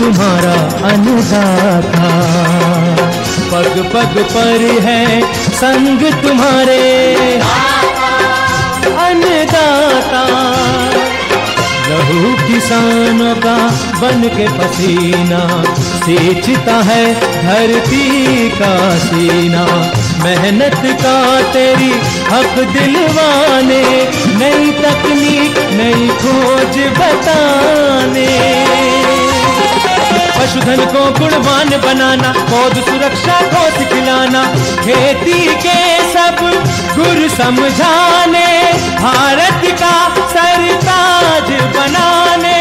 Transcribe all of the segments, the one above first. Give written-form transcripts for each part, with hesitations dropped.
तुम्हारा अन्नदाता, पग पग पर है संग तुम्हारे अन्नदाता। लहू किसानों का बन के पसीना सींचता है धरती का सीना। मेहनत का तेरी हक दिलवाने, नई तकनीक नई खोज बताने। पशुधन को गुणवान बनाना, पौध सुरक्षा को सिखलाना, खेती के सब गुर समझाने, भारत का सरताज बनाने।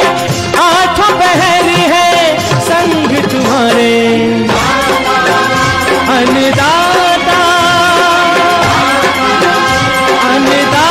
आठों पहर है संग तुम्हारे अन्नदाता, अन्नदाता।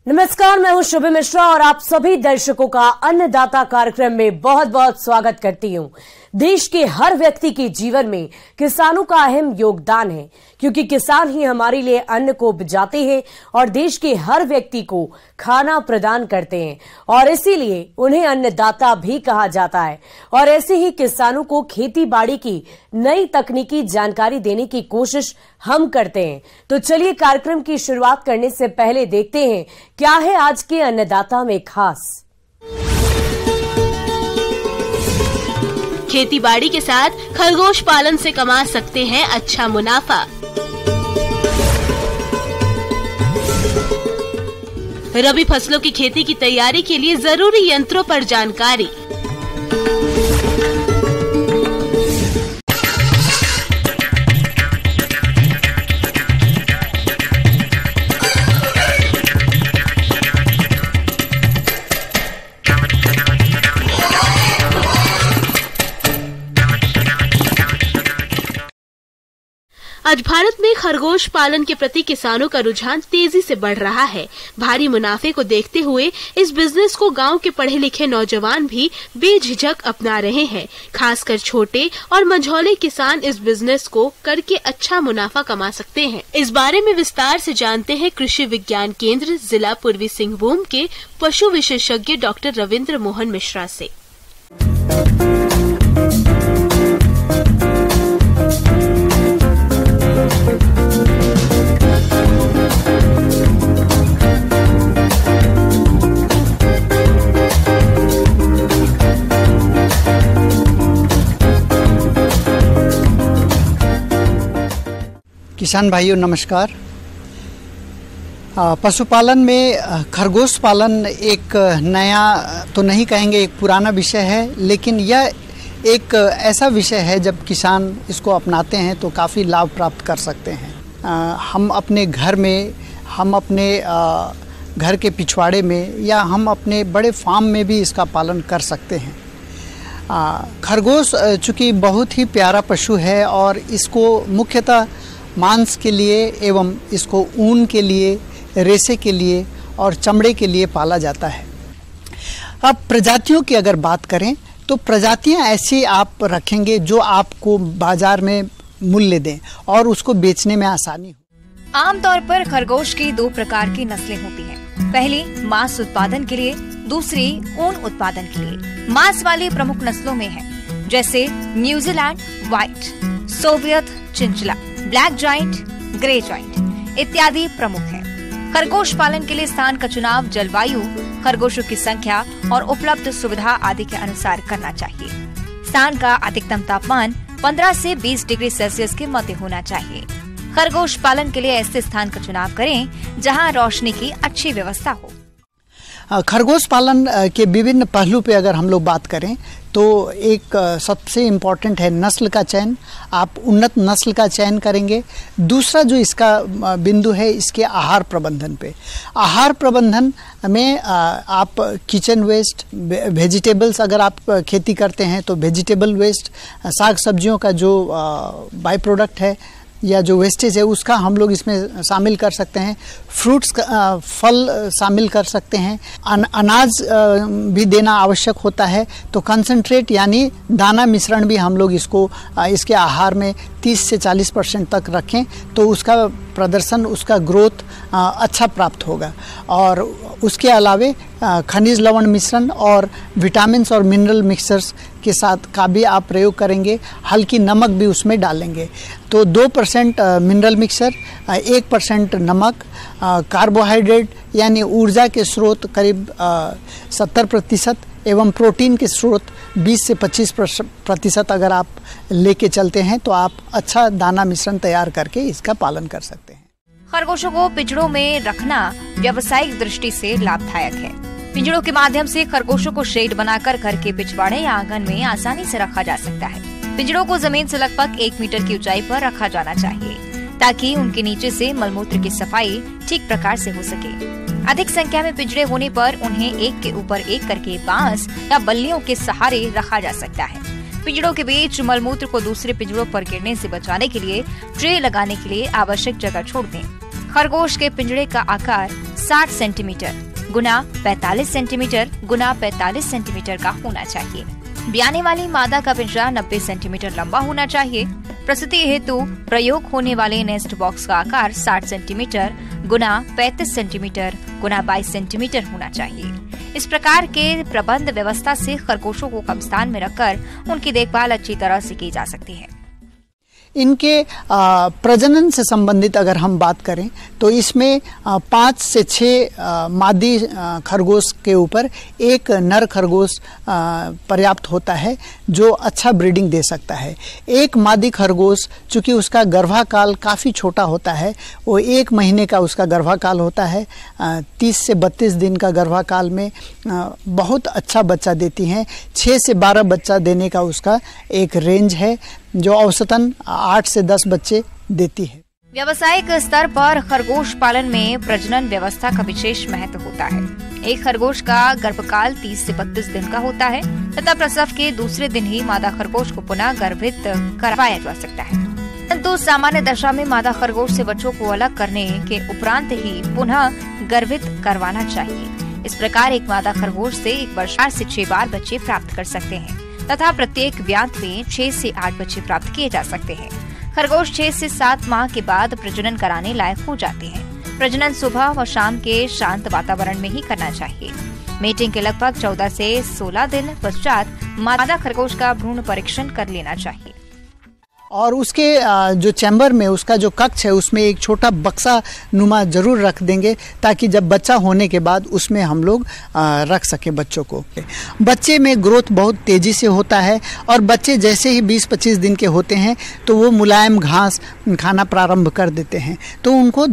नमस्कार, मैं हूं शुभ मिश्रा और आप सभी दर्शकों का अन्नदाता कार्यक्रम में बहुत बहुत स्वागत करती हूं। देश के हर व्यक्ति के जीवन में किसानों का अहम योगदान है, क्योंकि किसान ही हमारे लिए अन्न को उपजाते हैं और देश के हर व्यक्ति को खाना प्रदान करते हैं, और इसीलिए उन्हें अन्नदाता भी कहा जाता है। और ऐसे ही किसानों को खेती बाड़ी की नई तकनीकी जानकारी देने की कोशिश हम करते हैं। तो चलिए कार्यक्रम की शुरुआत करने से पहले देखते हैं क्या है आज के अन्नदाता में खास। खेती बाड़ी के साथ खरगोश पालन से कमा सकते हैं अच्छा मुनाफा। रबी फसलों की खेती की तैयारी के लिए जरूरी यंत्रों पर जानकारी। आज भारत में खरगोश पालन के प्रति किसानों का रुझान तेजी से बढ़ रहा है। भारी मुनाफे को देखते हुए इस बिजनेस को गांव के पढ़े लिखे नौजवान भी बेझिझक अपना रहे हैं। खासकर छोटे और मंझौले किसान इस बिजनेस को करके अच्छा मुनाफा कमा सकते हैं। इस बारे में विस्तार से जानते हैं कृषि विज्ञान केंद्र जिला पूर्वी सिंहभूम के पशु विशेषज्ञ डॉक्टर रविंद्र मोहन मिश्रा से। किसान भाइयों नमस्कार। पशुपालन में खरगोश पालन एक नया तो नहीं कहेंगे, एक पुराना विषय है, लेकिन यह एक ऐसा विषय है जब किसान इसको अपनाते हैं तो काफ़ी लाभ प्राप्त कर सकते हैं। हम अपने घर में, हम अपने घर के पिछवाड़े में या हम अपने बड़े फार्म में भी इसका पालन कर सकते हैं। खरगोश चूँकि बहुत ही प्यारा पशु है और इसको मुख्यतः मांस के लिए एवं इसको ऊन के लिए, रेशे के लिए और चमड़े के लिए पाला जाता है। अब प्रजातियों की अगर बात करें तो प्रजातियां ऐसी आप रखेंगे जो आपको बाजार में मूल्य दें और उसको बेचने में आसानी हो। आमतौर पर खरगोश की दो प्रकार की नस्लें होती हैं। पहली मांस उत्पादन के लिए, दूसरी ऊन उत्पादन के लिए। मांस वाली प्रमुख नस्लों में है जैसे New Zealand white, Soviet chinchilla, black giant, grey giant इत्यादि प्रमुख हैं। खरगोश पालन के लिए स्थान का चुनाव जलवायु, खरगोशों की संख्या और उपलब्ध सुविधा आदि के अनुसार करना चाहिए। स्थान का अधिकतम तापमान 15 से 20 डिग्री सेल्सियस के मध्य होना चाहिए। खरगोश पालन के लिए ऐसे स्थान का चुनाव करें जहां रोशनी की अच्छी व्यवस्था हो। खरगोश पालन के विभिन्न पहलू पे अगर हम लोग बात करें तो एक सबसे इम्पॉर्टेंट है नस्ल का चयन। आप उन्नत नस्ल का चयन करेंगे। दूसरा जो इसका बिंदु है इसके आहार प्रबंधन पे। आहार प्रबंधन में आप किचन वेस्ट, वेजिटेबल्स अगर आप खेती करते हैं तो वेजिटेबल वेस्ट, साग सब्जियों का जो बाई प्रोडक्ट है या जो वेस्टेज है उसका हम लोग इसमें शामिल कर सकते हैं। फ्रूट्स फल शामिल कर सकते हैं। अनाज भी देना आवश्यक होता है, तो कंसंट्रेट यानी दाना मिश्रण भी हम लोग इसको इसके आहार में 30 से 40% तक रखें तो उसका प्रदर्शन, उसका ग्रोथ अच्छा प्राप्त होगा। और उसके अलावे खनिज लवण मिश्रण और विटामिन्स और मिनरल मिक्सचर्स के साथ का भी आप प्रयोग करेंगे। हल्की नमक भी उसमें डालेंगे तो 2% मिनरल मिक्सचर, 1% नमक, कार्बोहाइड्रेट यानी ऊर्जा के स्रोत करीब 70% एवं प्रोटीन के स्रोत 20 से 25% अगर आप लेके चलते हैं तो आप अच्छा दाना मिश्रण तैयार करके इसका पालन कर सकते हैं। खरगोशों को पिंजड़ों में रखना व्यावसायिक दृष्टि से लाभदायक है। पिंजड़ों के माध्यम से खरगोशों को शेड बनाकर घर के पिछवाड़े या आंगन में आसानी से रखा जा सकता है। पिंजड़ों को जमीन से लगभग 1 मीटर की ऊंचाई पर रखा जाना चाहिए ताकि उनके नीचे से मलमूत्र की सफाई ठीक प्रकार से हो सके। अधिक संख्या में पिंजड़े होने पर उन्हें एक के ऊपर एक करके बांस या बल्लियों के सहारे रखा जा सकता है। पिंजड़ों के बीच मलमूत्र को दूसरे पिंजड़ों पर गिरने से बचाने के लिए ट्रे लगाने के लिए आवश्यक जगह छोड़ दें। खरगोश के पिंजड़े का आकार 60 सेंटीमीटर गुना 45 सेंटीमीटर गुना 45 सेंटीमीटर का होना चाहिए। ब्याने वाली मादा का पिंजरा 90 सेंटीमीटर लंबा होना चाहिए। प्रसूति हेतु प्रयोग होने वाले नेस्ट बॉक्स का आकार 60 सेंटीमीटर गुना 35 सेंटीमीटर गुना 22 सेंटीमीटर होना चाहिए। इस प्रकार के प्रबंध व्यवस्था से खरगोशों को कम स्थान में रखकर उनकी देखभाल अच्छी तरह से की जा सकती है। इनके प्रजनन से संबंधित अगर हम बात करें तो इसमें 5 से 6 मादी खरगोश के ऊपर एक नर खरगोश पर्याप्त होता है जो अच्छा ब्रीडिंग दे सकता है। एक मादी खरगोश चूँकि उसका गर्भाकाल काफ़ी छोटा होता है, वो 1 महीने का उसका गर्भाकाल होता है, 30 से 32 दिन का गर्भाकाल में बहुत अच्छा बच्चा देती हैं। 6 से 12 बच्चा देने का उसका एक रेंज है जो औसतन 8 से 10 बच्चे देती है। व्यावसायिक स्तर पर खरगोश पालन में प्रजनन व्यवस्था का विशेष महत्व होता है। एक खरगोश का गर्भकाल 30 से 32 दिन का होता है तथा प्रसव के दूसरे दिन ही मादा खरगोश को पुनः गर्भित करवाया जा सकता है। परंतु सामान्य दशा में मादा खरगोश से बच्चों को अलग करने के उपरांत ही पुनः गर्भित करवाना चाहिए। इस प्रकार एक मादा खरगोश से एक वर्ष 4 से 6 बार बच्चे प्राप्त कर सकते हैं तथा प्रत्येक ब्यात में 6 से 8 बच्चे प्राप्त किए जा सकते हैं। खरगोश 6 से 7 माह के बाद प्रजनन कराने लायक हो जाते हैं। प्रजनन सुबह व शाम के शांत वातावरण में ही करना चाहिए। मीटिंग के लगभग 14 से 16 दिन पश्चात मादा खरगोश का भ्रूण परीक्षण कर लेना चाहिए। और उसके जो चैम्बर में उसका जो कक्ष है उसमें एक छोटा बक्सा नुमा जरूर रख देंगे ताकि जब बच्चा होने के बाद उसमें हम लोग रख सके बच्चों को। बच्चे में ग्रोथ बहुत तेज़ी से होता है और बच्चे जैसे ही 20-25 दिन के होते हैं तो वो मुलायम घास खाना प्रारंभ कर देते हैं। तो उनको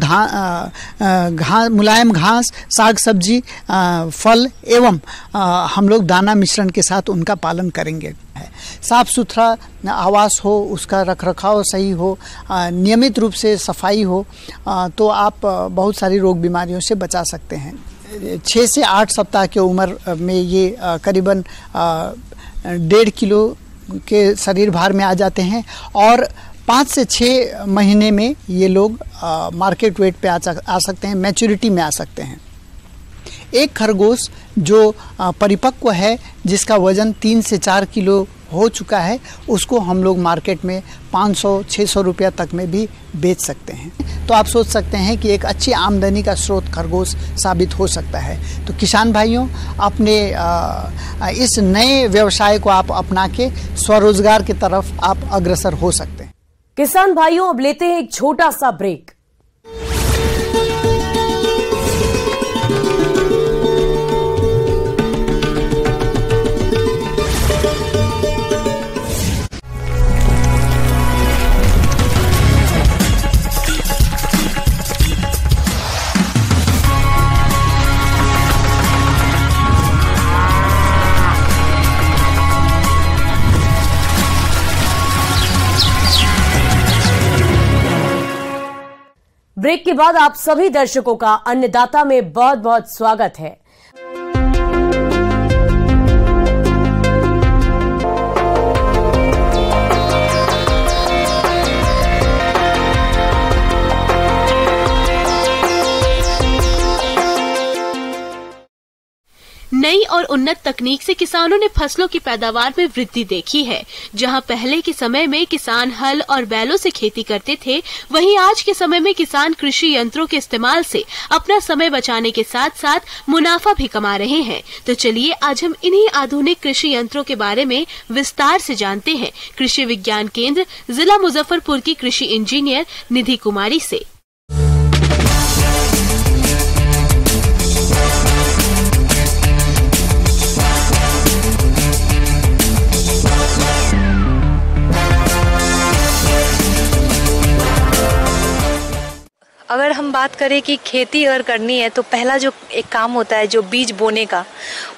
मुलायम घास, साग सब्जी, फल एवं हम लोग दाना मिश्रण के साथ उनका पालन करेंगे। साफ सुथरा आवास हो, उसका रखरखाव सही हो, नियमित रूप से सफाई हो तो आप बहुत सारी रोग बीमारियों से बचा सकते हैं। 6 से 8 सप्ताह की उम्र में ये करीबन 1.5 किलो के शरीर भार में आ जाते हैं और 5 से 6 महीने में ये लोग मार्केट वेट पे आ सकते हैं, मैच्योरिटी में आ सकते हैं। एक खरगोश जो परिपक्व है, जिसका वजन 3 से 4 किलो हो चुका है, उसको हम लोग मार्केट में 500-600 रुपया तक में भी बेच सकते हैं। तो आप सोच सकते हैं कि एक अच्छी आमदनी का स्रोत खरगोश साबित हो सकता है। तो किसान भाइयों, अपने इस नए व्यवसाय को आप अपना के स्वरोजगार की तरफ आप अग्रसर हो सकते हैं। किसान भाइयों, अब लेते हैं एक छोटा सा ब्रेक। ब्रेक के बाद आप सभी दर्शकों का अन्नदाता में बहुत बहुत स्वागत है। नई और उन्नत तकनीक से किसानों ने फसलों की पैदावार में वृद्धि देखी है। जहां पहले के समय में किसान हल और बैलों से खेती करते थे, वहीं आज के समय में किसान कृषि यंत्रों के इस्तेमाल से अपना समय बचाने के साथ साथ मुनाफा भी कमा रहे हैं। तो चलिए आज हम इन्हीं आधुनिक कृषि यंत्रों के बारे में विस्तार से जानते हैं कृषि विज्ञान केंद्र जिला मुजफ्फरपुर की कृषि इंजीनियर निधि कुमारी से। अगर हम बात करें कि खेती अगर करनी है तो पहला जो एक काम होता है जो बीज बोने का,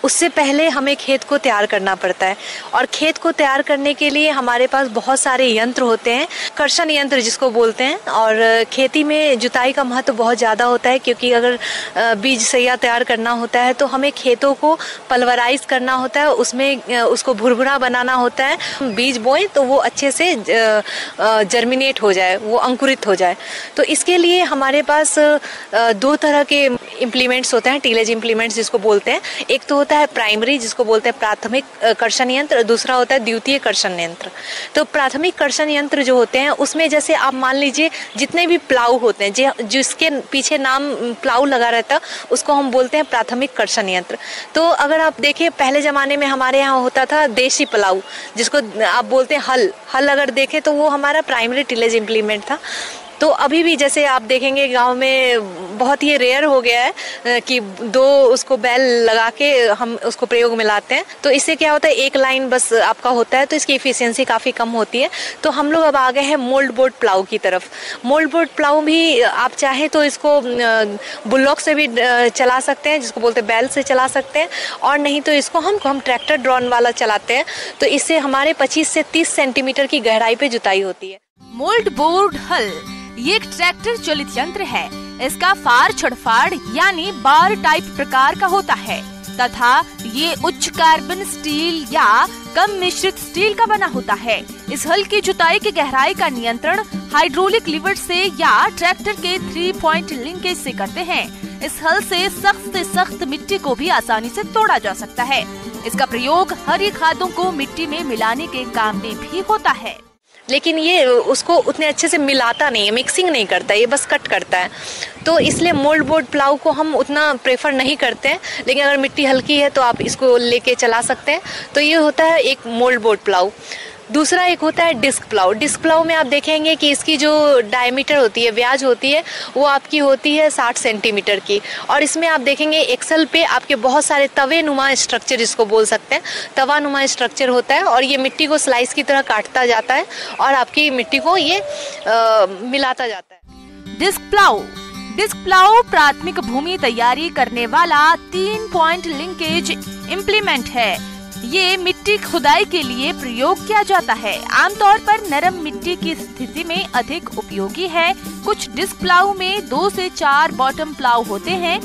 उससे पहले हमें खेत को तैयार करना पड़ता है। और खेत को तैयार करने के लिए हमारे पास बहुत सारे यंत्र होते हैं, कर्षण यंत्र जिसको बोलते हैं। और खेती में जुताई का महत्व बहुत ज़्यादा होता है, क्योंकि अगर बीज सैया तैयार करना होता है तो हमें खेतों को पल्वराइज करना होता है, उसमें उसको भुरभुरा बनाना होता है। बीज बोएं तो वो अच्छे से जर्मिनेट हो जाए, वो अंकुरित हो जाए। तो इसके लिए हमारे पास दो तरह के इम्प्लीमेंट्स होते हैं, टीलेज इम्प्लीमेंट्स जिसको बोलते हैं। एक तो होता है प्राइमरी जिसको बोलते हैं प्राथमिक कर्षण यंत्र, दूसरा होता है द्वितीय कर्षण यंत्र। तो प्राथमिक कर्षण यंत्र जो होते हैं उसमें जैसे आप मान लीजिए जितने भी प्लाऊ होते हैं, जिसके पीछे नाम प्लाऊ लगा रहता है, उसको हम बोलते हैं प्राथमिक कर्षण यंत्र। तो अगर आप देखिए पहले जमाने में हमारे यहाँ होता था देशी प्लाऊ, जिसको आप बोलते हैं हल अगर देखें तो वो हमारा प्राइमरी टीलेज इम्प्लीमेंट था। तो अभी भी जैसे आप देखेंगे गांव में बहुत ही रेयर हो गया है कि दो उसको बैल लगा के हम उसको प्रयोग में लाते हैं। तो इससे क्या होता है, एक लाइन बस आपका होता है, तो इसकी एफिशिएंसी काफ़ी कम होती है। तो हम लोग अब आ गए हैं मोल्ड बोर्ड प्लाऊ की तरफ। मोल्ड बोर्ड प्लाऊ भी आप चाहें तो इसको बुलॉक से भी चला सकते हैं, जिसको बोलते हैं बैल से चला सकते हैं, और नहीं तो इसको हम ट्रैक्टर ड्रॉन वाला चलाते हैं। तो इससे हमारे 25 से 30 सेंटीमीटर की गहराई पे जुताई होती है। मोल्ड बोर्ड हल ये एक ट्रैक्टर चलित यंत्र है। इसका फार छड़फाड़ यानी बार टाइप प्रकार का होता है तथा ये उच्च कार्बन स्टील या कम मिश्रित स्टील का बना होता है। इस हल की जुताई की गहराई का नियंत्रण हाइड्रोलिक लीवर से या ट्रैक्टर के 3 पॉइंट लिंकेज से करते हैं। इस हल से सख्त मिट्टी को भी आसानी से तोड़ा जा सकता है। इसका प्रयोग हरी खादों को मिट्टी में मिलाने के काम में भी होता है, लेकिन ये उसको उतने अच्छे से मिलाता नहीं है, मिक्सिंग नहीं करता है, ये बस कट करता है। तो इसलिए मोल्ड बोर्ड प्लाऊ को हम उतना प्रेफर नहीं करते हैं। लेकिन अगर मिट्टी हल्की है तो आप इसको लेके चला सकते हैं। तो ये होता है एक मोल्ड बोर्ड प्लाऊ। दूसरा एक होता है डिस्क प्लाऊ। डिस्क प्लाऊ में आप देखेंगे कि इसकी जो डायमीटर होती है, व्याज होती है, वो आपकी होती है 60 सेंटीमीटर की। और इसमें आप देखेंगे एक्सल पे आपके बहुत सारे तवे नुमा स्ट्रक्चर, जिसको बोल सकते हैं तवा नुमा स्ट्रक्चर होता है, और ये मिट्टी को स्लाइस की तरह काटता जाता है और आपकी मिट्टी को ये मिलाता जाता है। डिस्क प्लाऊ प्राथमिक भूमि तैयारी करने वाला 3 पॉइंट लिंकेज इम्प्लीमेंट है। ये मिट्टी खुदाई के लिए प्रयोग किया जाता है। आमतौर पर नरम मिट्टी की स्थिति में अधिक उपयोगी है। कुछ डिस्क प्लाऊ में 2 से 4 बॉटम प्लाऊ होते हैं।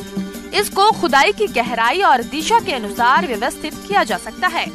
इसको खुदाई की गहराई और दिशा के अनुसार व्यवस्थित किया जा सकता है।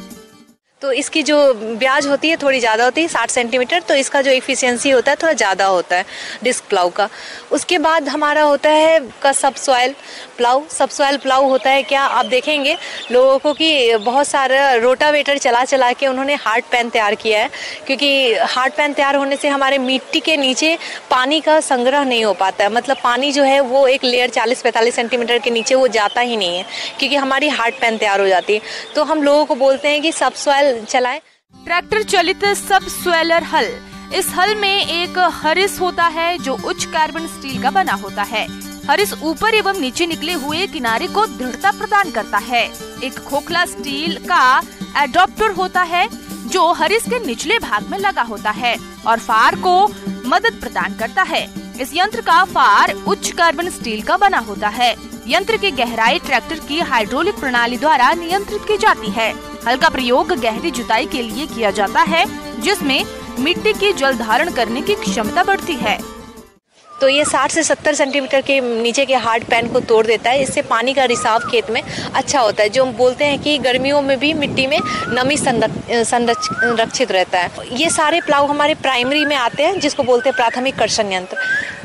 तो इसकी जो ब्याज होती है थोड़ी ज़्यादा होती है, 60 सेंटीमीटर। तो इसका जो एफिशिएंसी होता है थोड़ा ज़्यादा होता है डिस्क प्लाऊ का। उसके बाद हमारा होता है का सबसॉइल प्लाऊ। सबसॉइल प्लाऊ होता है क्या, आप देखेंगे लोगों को कि बहुत सारा रोटावेटर चला के उन्होंने हार्ड पैन तैयार किया है, क्योंकि हार्ड पैन तैयार होने से हमारे मिट्टी के नीचे पानी का संग्रह नहीं हो पाता है। मतलब पानी जो है वो एक लेयर 40-45 सेंटीमीटर के नीचे वो जाता ही नहीं है, क्योंकि हमारी हार्ड पैन तैयार हो जाती है। तो हम लोगों को बोलते हैं कि सबसॉइल चलाएं। ट्रैक्टर चलित सबसॉइलर हल। इस हल में एक हरिस होता है जो उच्च कार्बन स्टील का बना होता है। हरिस ऊपर एवं नीचे निकले हुए किनारे को दृढ़ता प्रदान करता है। एक खोखला स्टील का एडॉप्टर होता है जो हरिस के निचले भाग में लगा होता है और फार को मदद प्रदान करता है। इस यंत्र का फार उच्च कार्बन स्टील का बना होता है। यंत्र की गहराई ट्रैक्टर की हाइड्रोलिक प्रणाली द्वारा नियंत्रित की जाती है। हल का प्रयोग गहरी जुताई के लिए किया जाता है, जिसमें मिट्टी की जल धारण करने की क्षमता बढ़ती है। तो ये 60 से 70 सेंटीमीटर के नीचे के हार्ड पैन को तोड़ देता है। इससे पानी का रिसाव खेत में अच्छा होता है, जो हम बोलते हैं कि गर्मियों में भी मिट्टी में नमी संरक्षित रहता है। ये सारे प्लाऊ हमारे प्राइमरी में आते हैं, जिसको बोलते हैं प्राथमिक कर्षण यंत्र।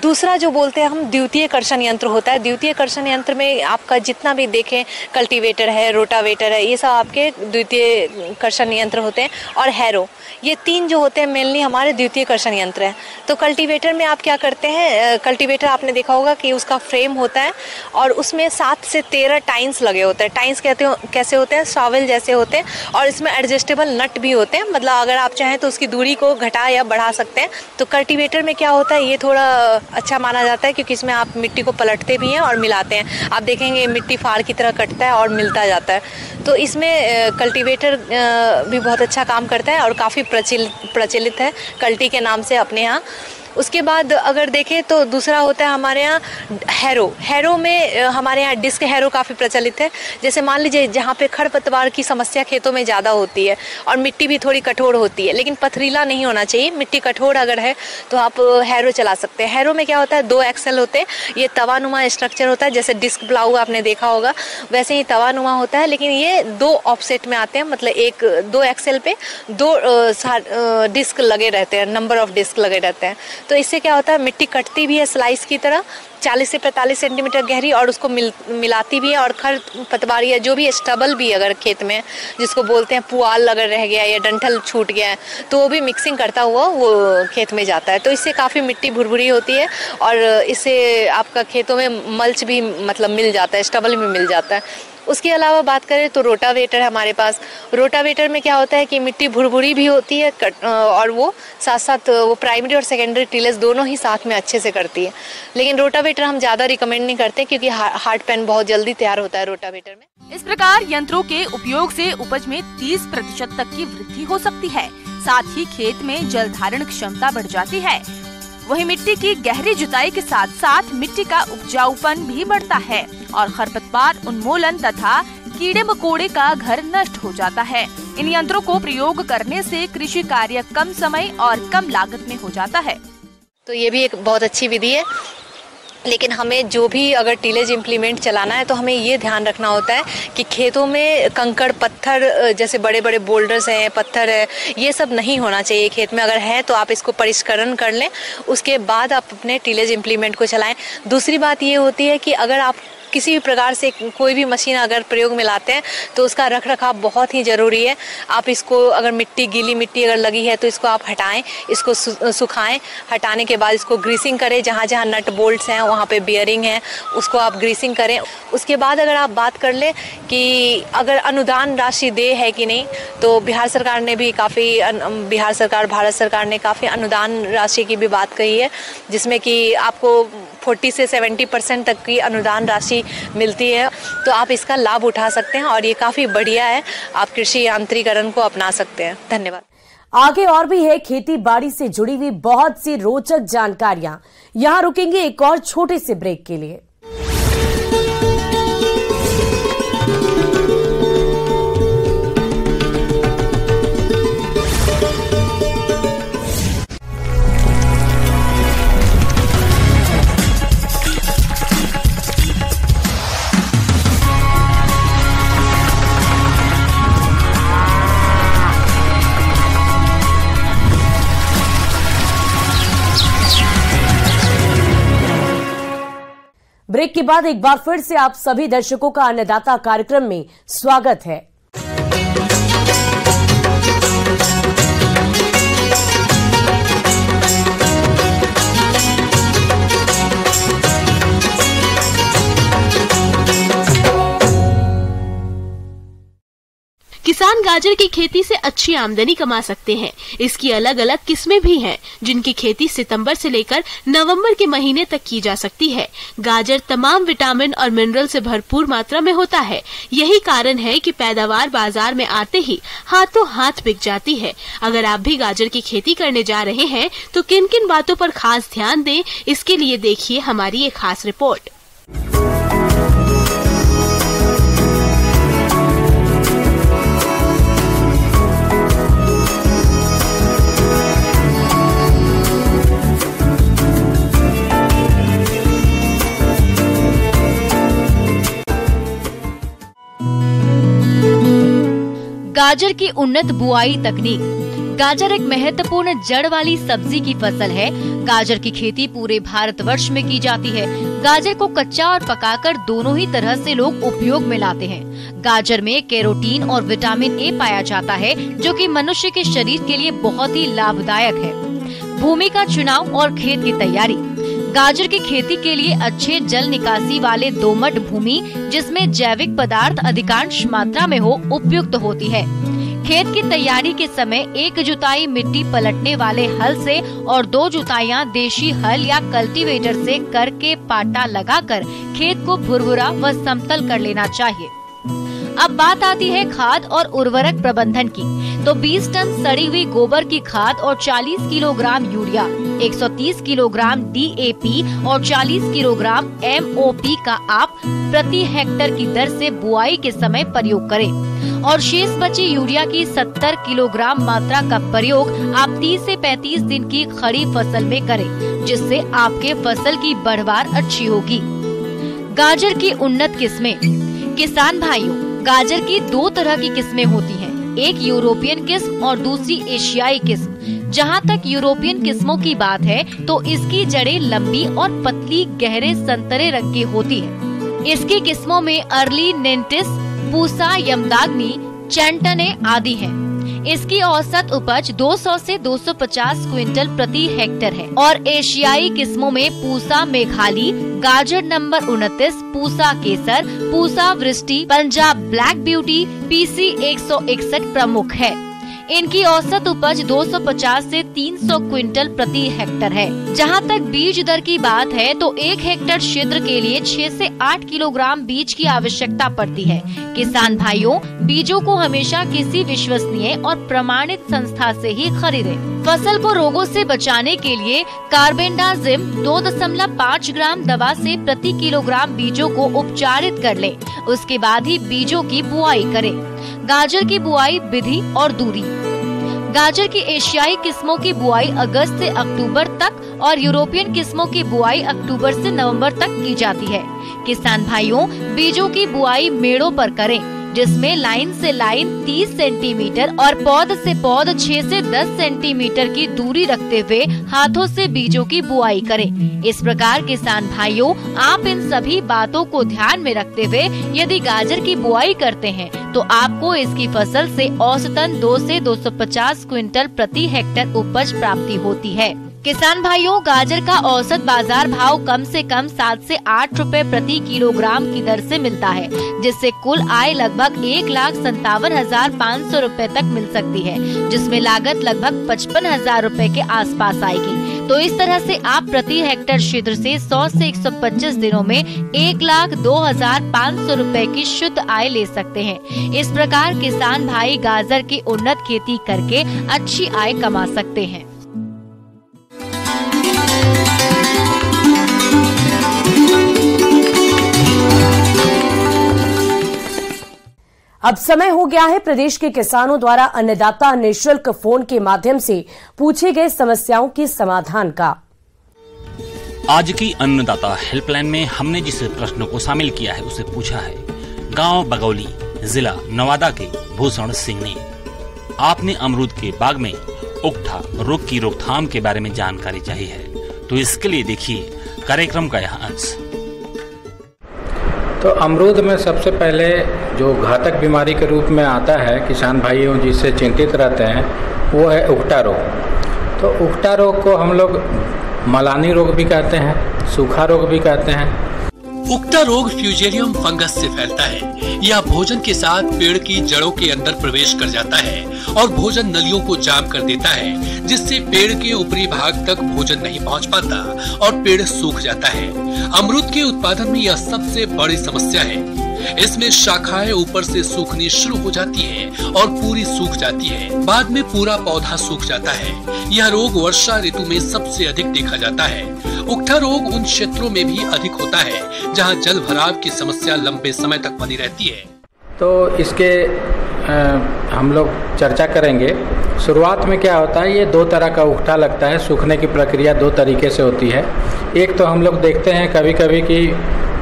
दूसरा जो बोलते हैं हम द्वितीय कर्षण यंत्र होता है। द्वितीय कर्षण यंत्र में आपका जितना भी देखें, कल्टीवेटर है, रोटावेटर है, ये सब आपके द्वितीय कर्षण यंत्र होते हैं। और हैरो, ये 3 जो होते हैं मेनली हमारे द्वितीय कर्षण यंत्र है। तो कल्टीवेटर में आप क्या करते हैं, कल्टीवेटर आपने देखा होगा कि उसका फ्रेम होता है और उसमें 7 से 13 टाइन्स लगे होते हैं। टाइन्स कहते हो कैसे होते हैं, शावल जैसे होते हैं, और इसमें एडजस्टेबल नट भी होते हैं, मतलब अगर आप चाहें तो उसकी दूरी को घटा या बढ़ा सकते हैं। तो कल्टीवेटर में क्या होता है, ये थोड़ा अच्छा माना जाता है क्योंकि इसमें आप मिट्टी को पलटते भी हैं और मिलाते हैं। आप देखेंगे मिट्टी फाड़ की तरह कटता है और मिलता जाता है। तो इसमें कल्टीवेटर भी बहुत अच्छा काम करता है और काफ़ी प्रचलित है कल्टी के नाम से अपने यहाँ। उसके बाद अगर देखें तो दूसरा होता है हमारे यहाँ हैरो। हैरो में हमारे यहाँ डिस्क हैरो काफ़ी प्रचलित है। जैसे मान लीजिए जहाँ पे खरपतवार की समस्या खेतों में ज़्यादा होती है और मिट्टी भी थोड़ी कठोर होती है, लेकिन पथरीला नहीं होना चाहिए, मिट्टी कठोर अगर है तो आप हैरो चला सकते हैं। हैरो में क्या होता है, 2 एक्सेल होते हैं, ये तवानुमा स्ट्रक्चर होता है, जैसे डिस्क प्लाऊ आपने देखा होगा वैसे ही तवानुमा होता है, लेकिन ये 2 ऑफसेट में आते हैं, मतलब 2 एक्सेल पे 2 डिस्क लगे रहते हैं, नंबर ऑफ डिस्क लगे रहते हैं। तो इससे क्या होता है, मिट्टी कटती भी है स्लाइस की तरह 40 से 45 सेंटीमीटर गहरी, और उसको मिलाती भी है। और खरपतवार या जो भी स्टबल भी अगर खेत में, जिसको बोलते हैं पुआल अगर रह गया या डंठल छूट गया है, तो वो भी मिक्सिंग करता हुआ वो खेत में जाता है। तो इससे काफ़ी मिट्टी भुरभुरी होती है और इससे आपका खेतों में मल्च भी मतलब मिल जाता है, स्टबल भी मिल जाता है। उसके अलावा बात करें तो रोटावेटर है हमारे पास। रोटावेटर में क्या होता है कि मिट्टी भुरभुरी भी होती है और वो साथ साथ वो प्राइमरी और सेकेंडरी टिलेज दोनों ही साथ में अच्छे से करती है। लेकिन रोटावेटर हम ज़्यादा रिकमेंड नहीं करते क्योंकि हार्ड पैन बहुत जल्दी तैयार होता है रोटावेटर में। इस प्रकार यंत्रों के उपयोग से उपज में 30% तक की वृद्धि हो सकती है। साथ ही खेत में जल धारण क्षमता बढ़ जाती है। वहीं मिट्टी की गहरी जुताई के साथ साथ मिट्टी का उपजाऊपन भी बढ़ता है और खरपतवार उन्मूलन तथा कीड़े मकोड़े का घर नष्ट हो जाता है। इन यंत्रों को प्रयोग करने से कृषि कार्य कम समय और कम लागत में हो जाता है। तो ये भी एक बहुत अच्छी विधि है, लेकिन हमें जो भी अगर टिलेज इम्प्लीमेंट चलाना है तो हमें ये ध्यान रखना होता है कि खेतों में कंकड़ पत्थर, जैसे बड़े बड़े बोल्डर्स हैं, पत्थर है, ये सब नहीं होना चाहिए खेत में। अगर है तो आप इसको परिष्करण कर लें, उसके बाद आप अपने टिलेज इम्प्लीमेंट को चलाएं। दूसरी बात ये होती है कि अगर आप किसी भी प्रकार से कोई भी मशीन अगर प्रयोग में लाते हैं तो उसका रख रखाव बहुत ही ज़रूरी है। आप इसको अगर गीली मिट्टी अगर लगी है तो इसको आप हटाएं, इसको सुखाएं, हटाने के बाद इसको ग्रीसिंग करें, जहाँ जहाँ नट बोल्ट्स हैं वहाँ पे बियरिंग है उसको आप ग्रीसिंग करें। उसके बाद अगर आप बात कर लें कि अगर अनुदान राशि दे है कि नहीं, तो बिहार सरकार ने भी भारत सरकार ने काफ़ी अनुदान राशि की भी बात कही है, जिसमें कि आपको 40 से 70% तक की अनुदान राशि मिलती है। तो आप इसका लाभ उठा सकते हैं और ये काफ़ी बढ़िया है, आप कृषि यांत्रिकरण को अपना सकते हैं। धन्यवाद। आगे और भी है खेती बाड़ी से जुड़ी हुई बहुत सी रोचक जानकारियां। यहां रुकेंगे एक और छोटे से ब्रेक के लिए। ब्रेक के बाद एक बार फिर से आप सभी दर्शकों का अन्नदाता कार्यक्रम में स्वागत है। किसान गाजर की खेती से अच्छी आमदनी कमा सकते हैं। इसकी अलग अलग किस्में भी हैं, जिनकी खेती सितंबर से लेकर नवंबर के महीने तक की जा सकती है। गाजर तमाम विटामिन और मिनरल से भरपूर मात्रा में होता है। यही कारण है कि पैदावार बाजार में आते ही हाथों हाथ बिक जाती है। अगर आप भी गाजर की खेती करने जा रहे हैं तो किन किन बातों पर खास ध्यान दें, इसके लिए देखिए हमारी एक खास रिपोर्ट। गाजर की उन्नत बुआई तकनीक। गाजर एक महत्वपूर्ण जड़ वाली सब्जी की फसल है। गाजर की खेती पूरे भारतवर्ष में की जाती है। गाजर को कच्चा और पकाकर दोनों ही तरह से लोग उपयोग में लाते हैं। गाजर में कैरोटीन और विटामिन ए पाया जाता है, जो कि मनुष्य के शरीर के लिए बहुत ही लाभदायक है। भूमि का चुनाव और खेत की तैयारी। गाजर की खेती के लिए अच्छे जल निकासी वाले दोमट भूमि, जिसमें जैविक पदार्थ अधिकांश मात्रा में हो, उपयुक्त होती है। खेत की तैयारी के समय 1 जुताई मिट्टी पलटने वाले हल से और 2 जुताइयां देशी हल या कल्टीवेटर से करके पाटा लगाकर खेत को भुरभुरा व समतल कर लेना चाहिए। अब बात आती है खाद और उर्वरक प्रबंधन की। तो 20 टन सड़ी हुई गोबर की खाद और 40 किलोग्राम यूरिया, 130 किलोग्राम DAP और 40 किलोग्राम MOP का आप प्रति हेक्टर की दर से बुआई के समय प्रयोग करें और शेष बची यूरिया की 70 किलोग्राम मात्रा का प्रयोग आप 30 से 35 दिन की खड़ी फसल में करें, जिससे आपके फसल की बढ़वार अच्छी होगी। गाजर की उन्नत किस्में। किसान भाइयों, गाजर की 2 तरह की किस्में होती हैं, एक यूरोपियन किस्म और दूसरी एशियाई किस्म। जहां तक यूरोपियन किस्मों की बात है तो इसकी जड़ें लंबी और पतली गहरे संतरे रंग की होती है। इसकी किस्मों में अर्ली नेंटिस, पूसा यमदाग्नि, चैंटने आदि हैं। इसकी औसत उपज 200 से 250 क्विंटल प्रति हेक्टर है। और एशियाई किस्मों में पूसा मेघाली, गाजर नंबर 29, पूसा केसर, पूसा वृष्टि, पंजाब ब्लैक ब्यूटी, PC 161 प्रमुख है। इनकी औसत उपज 250 से 300 क्विंटल प्रति हेक्टर है। जहां तक बीज दर की बात है तो 1 हेक्टर क्षेत्र के लिए 6 से 8 किलोग्राम बीज की आवश्यकता पड़ती है। किसान भाइयों, बीजों को हमेशा किसी विश्वसनीय और प्रमाणित संस्था से ही खरीदें। फसल को रोगों से बचाने के लिए कार्बेंडाजिम 2.5 ग्राम दवा से प्रति किलोग्राम बीजों को उपचारित कर लें। उसके बाद ही बीजों की बुआई करें। गाजर की बुआई विधि और दूरी। गाजर की एशियाई किस्मों की बुआई अगस्त से अक्टूबर तक और यूरोपियन किस्मों की बुआई अक्टूबर से नवंबर तक की जाती है। किसान भाइयों, बीजों की बुआई मेड़ों पर करें, जिसमें लाइन से लाइन 30 सेंटीमीटर और पौध से पौध 6 से 10 सेंटीमीटर की दूरी रखते हुए हाथों से बीजों की बुआई करें। इस प्रकार किसान भाइयों, आप इन सभी बातों को ध्यान में रखते हुए यदि गाजर की बुआई करते हैं तो आपको इसकी फसल से औसतन 2 से 250 क्विंटल प्रति हेक्टर उपज प्राप्ति होती है। किसान भाइयों, गाजर का औसत बाजार भाव कम से कम 7 से 8 रुपए प्रति किलोग्राम की दर से मिलता है, जिससे कुल आय लगभग 1,57,500 रुपए तक मिल सकती है, जिसमें लागत लगभग 55,000 रुपए के आसपास आएगी। तो इस तरह से आप प्रति हेक्टर क्षेत्र से 100 से 125 दिनों में 1,02,500 रुपए की शुद्ध आय ले सकते हैं। इस प्रकार किसान भाई गाजर की उन्नत खेती करके अच्छी आय कमा सकते हैं। अब समय हो गया है प्रदेश के किसानों द्वारा अन्नदाता निःशुल्क फोन के माध्यम से पूछे गए समस्याओं के समाधान का। आज की अन्नदाता हेल्पलाइन में हमने जिस प्रश्न को शामिल किया है उसे पूछा है गांव बगौली, जिला नवादा के भूषण सिंह ने। आपने अमरूद के बाग में उकठा रोग की रोकथाम के बारे में जानकारी चाहिए है, तो इसके लिए देखिए कार्यक्रम का यह अंश। तो अमरूद में सबसे पहले जो घातक बीमारी के रूप में आता है, किसान भाइयों जिससे चिंतित रहते हैं, वो है उकठा रोग। तो उकठा रोग को हम लोग मलानी रोग भी कहते हैं, सूखा रोग भी कहते हैं। उकठा रोग फ्यूजेरियम फंगस से फैलता है। यह भोजन के साथ पेड़ की जड़ों के अंदर प्रवेश कर जाता है और भोजन नलियों को जाम कर देता है, जिससे पेड़ के ऊपरी भाग तक भोजन नहीं पहुंच पाता और पेड़ सूख जाता है। अमरूद के उत्पादन में यह सबसे बड़ी समस्या है। इसमें शाखाएं ऊपर से सूखनी शुरू हो जाती है और पूरी सूख जाती है, बाद में पूरा पौधा सूख जाता है। यह रोग वर्षा ऋतु में सबसे अधिक देखा जाता है। उकठा रोग उन क्षेत्रों में भी अधिक होता है जहां जल भराव की समस्या लंबे समय तक बनी रहती है। तो इसके हम लोग चर्चा करेंगे। शुरुआत में क्या होता है, ये 2 तरह का उकठा लगता है। सूखने की प्रक्रिया 2 तरीके से होती है। एक तो हम लोग देखते हैं कभी कभी कि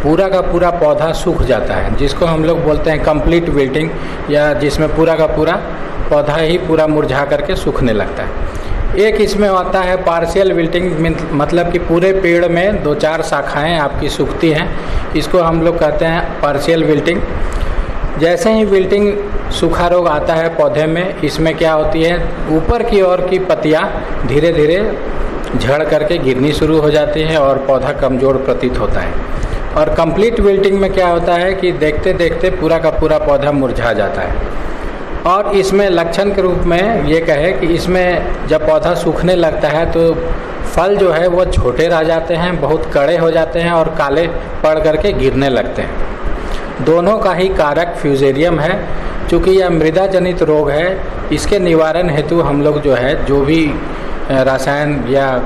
पूरा का पूरा पौधा सूख जाता है, जिसको हम लोग बोलते हैं कंप्लीट विल्टिंग, या जिसमें पूरा का पूरा पौधा ही पूरा मुरझा करके सूखने लगता है। एक इसमें आता है पार्शियल विल्टिंग, मतलब कि पूरे पेड़ में 2-4 शाखाएं आपकी सूखती हैं, इसको हम लोग कहते हैं पार्शियल विल्टिंग। जैसे ही विल्टिंग सूखा रोग आता है पौधे में, इसमें क्या होती है, ऊपर की ओर की पत्तियां धीरे धीरे झड़ करके गिरनी शुरू हो जाती हैं और पौधा कमज़ोर प्रतीत होता है। और कंप्लीट विल्टिंग में क्या होता है कि देखते देखते पूरा का पूरा पौधा मुरझा जाता है। और इसमें लक्षण के रूप में ये कहे कि इसमें जब पौधा सूखने लगता है तो फल जो है वो छोटे रह जाते हैं, बहुत कड़े हो जाते हैं और काले पड़ करके गिरने लगते हैं। दोनों का ही कारक फ्यूजेरियम है। चूँकि यह मृदा जनित रोग है, इसके निवारण हेतु हम लोग जो है जो भी रसायन या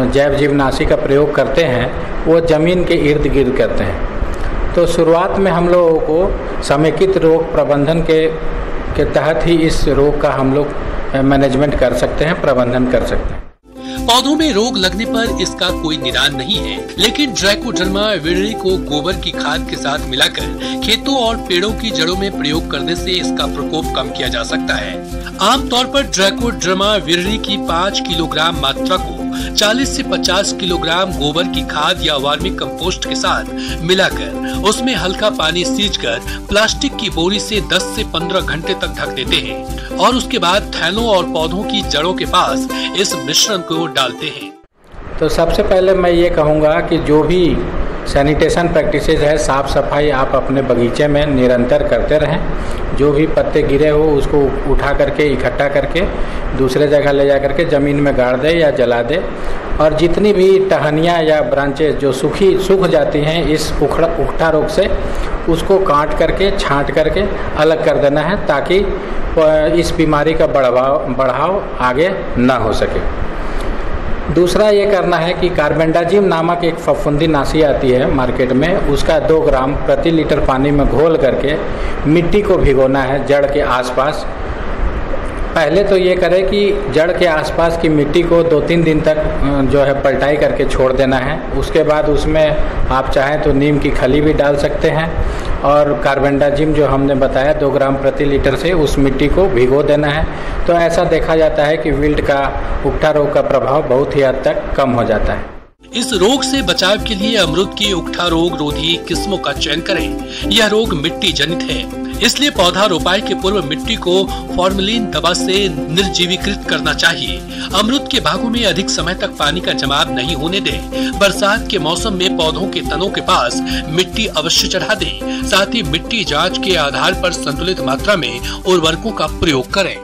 जैव जीवनाशी का प्रयोग करते हैं वो ज़मीन के इर्द गिर्द करते हैं। तो शुरुआत में हम लोगों को समेकित रोग प्रबंधन के तहत ही इस रोग का हम लोग मैनेजमेंट कर सकते हैं, प्रबंधन कर सकते हैं। पौधों में रोग लगने पर इसका कोई निदान नहीं है, लेकिन ट्राइकोडर्मा विरिडी को गोबर की खाद के साथ मिलाकर खेतों और पेड़ों की जड़ों में प्रयोग करने से इसका प्रकोप कम किया जा सकता है। आमतौर पर ट्राइकोडर्मा विरिडी की 5 किलोग्राम मात्रा को 40 से 50 किलोग्राम गोबर की खाद या वर्मी कंपोस्ट के साथ मिलाकर उसमें हल्का पानी सींचकर प्लास्टिक की बोरी से 10 से 15 घंटे तक ढक देते हैं और उसके बाद थैलों और पौधों की जड़ों के पास इस मिश्रण को डालते हैं। तो सबसे पहले मैं ये कहूँगा कि जो भी सैनिटेशन प्रैक्टिसेस है, साफ सफाई आप अपने बगीचे में निरंतर करते रहें। जो भी पत्ते गिरे हो उसको उठा करके इकट्ठा करके दूसरे जगह ले जा करके ज़मीन में गाड़ दे या जला दे। और जितनी भी टहनियाँ या ब्रांचेस जो सूख जाती हैं इस उखठा रोग से, उसको काट करके छांट करके अलग कर देना है, ताकि इस बीमारी का बढ़ाव आगे ना हो सके। दूसरा ये करना है कि कार्बेंडाजिम नामक एक फफूंदीनाशी आती है मार्केट में, उसका 2 ग्राम प्रति लीटर पानी में घोल करके मिट्टी को भिगोना है जड़ के आसपास। पहले तो ये करें कि जड़ के आसपास की मिट्टी को 2-3 दिन तक जो है पलटाई करके छोड़ देना है। उसके बाद उसमें आप चाहें तो नीम की खली भी डाल सकते हैं और कार्बेंडाजिम जो हमने बताया 2 ग्राम प्रति लीटर से उस मिट्टी को भिगो देना है। तो ऐसा देखा जाता है कि विल्ट का उकठा रोग का प्रभाव बहुत ही हद तक कम हो जाता है। इस रोग से बचाव के लिए अमरूद की उकठा रोग रोधी किस्मों का चयन करें। यह रोग मिट्टी जनित है, इसलिए पौधा रोपाई के पूर्व मिट्टी को फॉर्मेलिन दवा से निर्जीवीकृत करना चाहिए। अमरूद के बागों में अधिक समय तक पानी का जमाव नहीं होने दें। बरसात के मौसम में पौधों के तनों के पास मिट्टी अवश्य चढ़ा दें। साथ ही मिट्टी जांच के आधार पर संतुलित मात्रा में उर्वरकों का प्रयोग करें।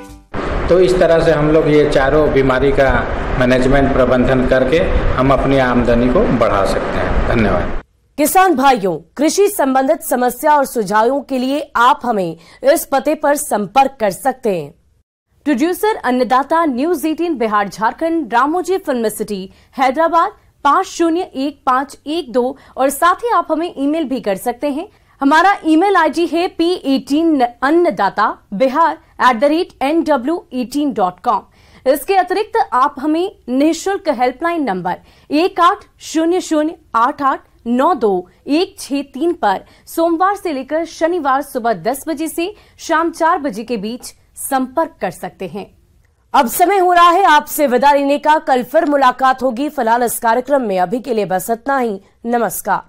तो इस तरह से हम लोग ये चारों बीमारी का मैनेजमेंट प्रबंधन करके हम अपनी आमदनी को बढ़ा सकते हैं। धन्यवाद। किसान भाइयों, कृषि संबंधित समस्या और सुझावों के लिए आप हमें इस पते पर संपर्क कर सकते हैं। प्रोड्यूसर अन्नदाता, news 18 Bihar Jharkhand, Ramoji film city, Hyderabad 501512। और साथ ही आप हमें ईमेल भी कर सकते हैं। हमारा ईमेल आईडी है p18annadatabihar@nw18.com। इसके अतिरिक्त आप हमें निःशुल्क हेल्पलाइन नंबर 180088921663 पर सोमवार से लेकर शनिवार सुबह 10 बजे से शाम 4 बजे के बीच संपर्क कर सकते हैं। अब समय हो रहा है आपसे विदा लेने का। कल फिर मुलाकात होगी। फिलहाल इस कार्यक्रम में अभी के लिए बस इतना ही। नमस्कार।